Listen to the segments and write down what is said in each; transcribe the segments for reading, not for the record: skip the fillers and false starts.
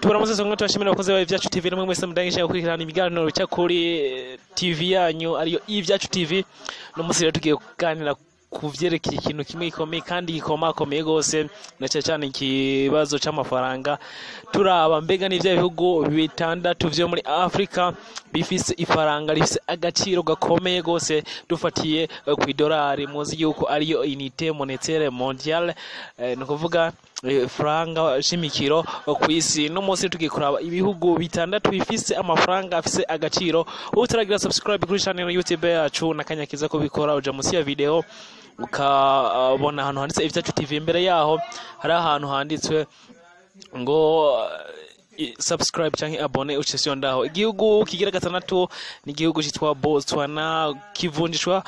Turamutse songa turashimira abakozi ba Ivyacu TV namwe mwese mudangisha gukurikirana ibiganiro bica kuri TV yanyu ariyo Ivyacu TV. No musi rero tugiye kuganira kuvyerekeye ikintu kimwe gikomeye kandi gikomakomeye gose na cyane ikibazo c'amafaranga. Turaba mbega n'ivya bihugu bitandatu vyo muri Afrika bifise ifaranga rifise agaciro gakomeye gose dufatiye kw'idolari. Muzi yuko ariyo unité monétaire mondiale, no kuvuga franga shimikiro kw'isi. No munsi tugiye kuraba ibihugu bitandatu bifise amafaranga afise agaciro. Utaragira subscribe kuri channel YouTube yacu nakanyakiza ko bikora uja munsi ya video ukabona ahantu handitse Ivyacu TV. Imbere yaho hari ahantu handitswe ngo subscribe canke abone ucesyo ndaho. Igihugu kigira gatandatu ni igihugu citwa Botswana, kivunjishwa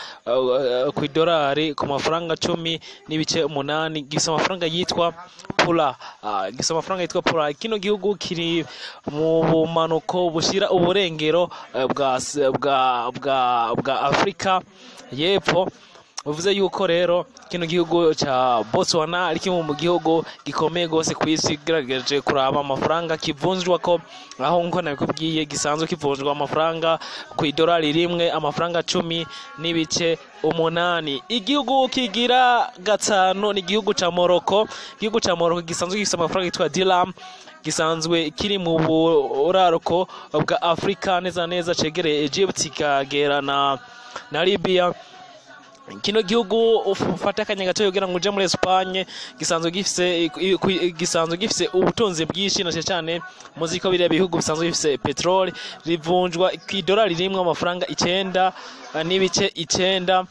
kw'idolari ku mafaranga 10.8, gifise amafaranga yitwa pula. Gifise amafaranga yitwa pula. Kino gihugu kiri mu bumanuko bushira uburengero bwa Afrika yepfo. Uvuze yuko rero kino gihugu ca Botswana ari kimwe mu gihugu gikomeye gose kw'isi gerageje kuraba amafaranga kivunjwa ko, aho nko nabikubwiye gisanzwe kivunjwa amafaranga kw'idolari rimwe amafaranga 10.8. Igihugu kigira gatanu ni igihugu ca Morocco. Igihugu ca Morocco gisanzwe gifise amafaranga yitwa dirham, gisanzwe kiri mu buraruko bwa Afrika neza neza cegereye Egypt kagera na Libya. Kino gihugu ufata akanya gato yogira ngo uje muri Espagne gisanzwe gifise ubutunzi bwinshi na cyane muziko biriya bihugu bisanzwe bifise petrol. Rivunjwa kw'idolari rimwe amafaranga 9.9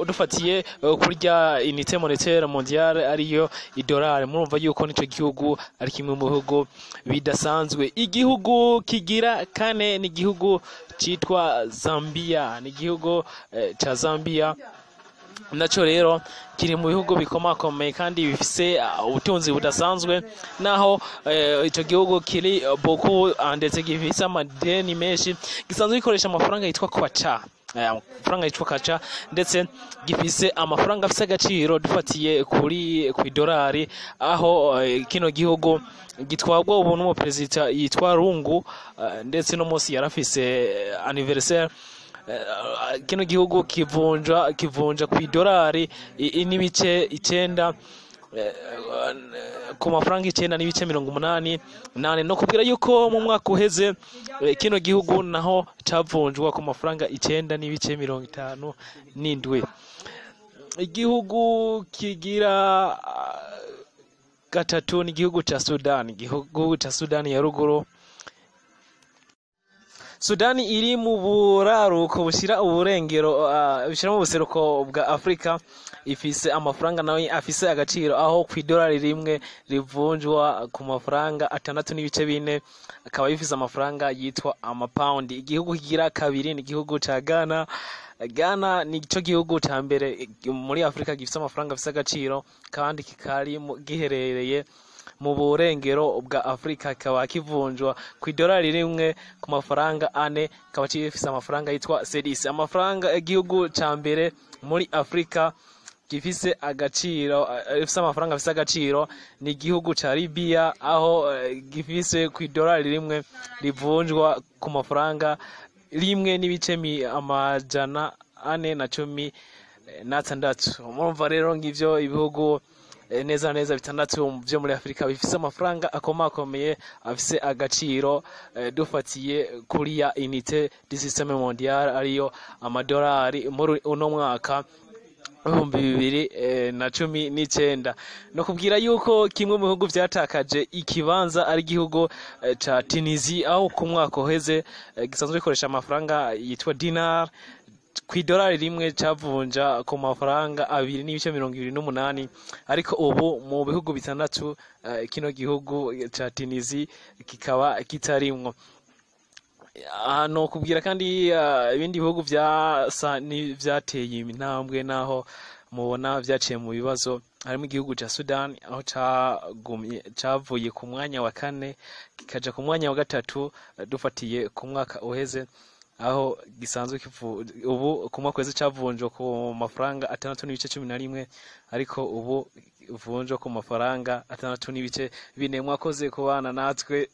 dufatiye kurya unité monétaire mondiale ariyo idolari. Murumva yuko nico gihugu ari kimwe mu bihugu bidasanzwe. Igihugu kigira kane ni igihugu citwa Zambia. Ni igihugu ca Zambia naco rero kiri mu bihugu bikomakomeye kandi bifise ubutunzi budasanzwe, naho ico gihugu kiri boku ndetse gifise amadeni menshi. Gisanzwe gikoresha amafaranga yitwa kwacha, amafaranga yitwa kwacha, ndetse gifise amafaranga afise agaciro dufatiye kuri kw'idolari, aho kino gihugu gitwagwa ubu n'umuperezida yitwa Lungu, ndetse no munsi yarafise anniversaire. Kino gihugu kivunja kw'idolari n'ibice 9 ku mafaranga 9.88. No kubwira yuko mu mwaka uheze kino gihugu naho cavunjwa ku mafaranga 9.57. Igihugu kigira gatatu ni igihugu ca Sudan. Igihugu ca Sudan ya ruguru. Sudani iri mu buraruko bushira uburengero bishira mu buseruko bwa Afrika. Ifise amafaranga nawe afise agaciro, aho kw'idolari rimwe rivunjwa ku mafaranga 6.4, akaba yifise amafaranga yitwa amapound. Igihugu kigira kabiri ni igihugu ca Ghana. Ghana ni ico gihugu ca mbere muri Afrika gifise amafaranga afise agaciro kandi kikari giherereye mu burengero bwa Afrika, kaba kivunjwa kw'idolari rimwe ku mafaranga 4, kaba cifise amafaranga yitwa cedis. Amafaranga igihugu ca mbere muri Afrika gifise agaciro, ifise amafaranga afise agaciro ni igihugu ca Libya, aho gifise kw'idolari rimwe rivunjwa ku mafaranga 1.416. Murumva rero ngivyo ibihugu neza neza bitandatu byo muri Afrika bifise amafaranga akomakomeye afise agaciro dufatiye kuri ya unité du système mondial ariyo amadolari muri uno mwaka 2019. No kubwira yuko kimwe mu bihugu vyatakaje ikibanza ari igihugu ca Tunisia, aho ku mwaka uheze gisanzwe gikoresha amafaranga yitwa dinar kw'idolari rimwe cavunja ku mafaranga 2.28, ariko ubu mu bihugu bitandatu kino gihugu ca Tunisia kikaba kitarimwo. No kubwira kandi ibindi bihugu vyateye intambwe naho mubona vyaciye mu bibazo, harimo igihugu ca Sudan, aho cavuye ku mwanya wa 4 kikaja ku mwanya wa 3 dufatiye ku mwaka uheze. aho gisanzwe ubu kumwa kwezi cavunjwa ku mafaranga 6.11 ariko ubu vunjwa ku mafaranga 6.4.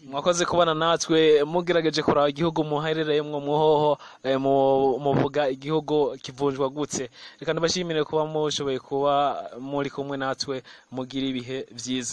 Mwakoze kubana natwe mugerageje kuraba igihugu muherereyemwo muhoho muvuga igihugu kivunjwa gutse. Reka ndabashimire kuba mushoboye kuba muri kumwe natwe mugira ibihe vyiza.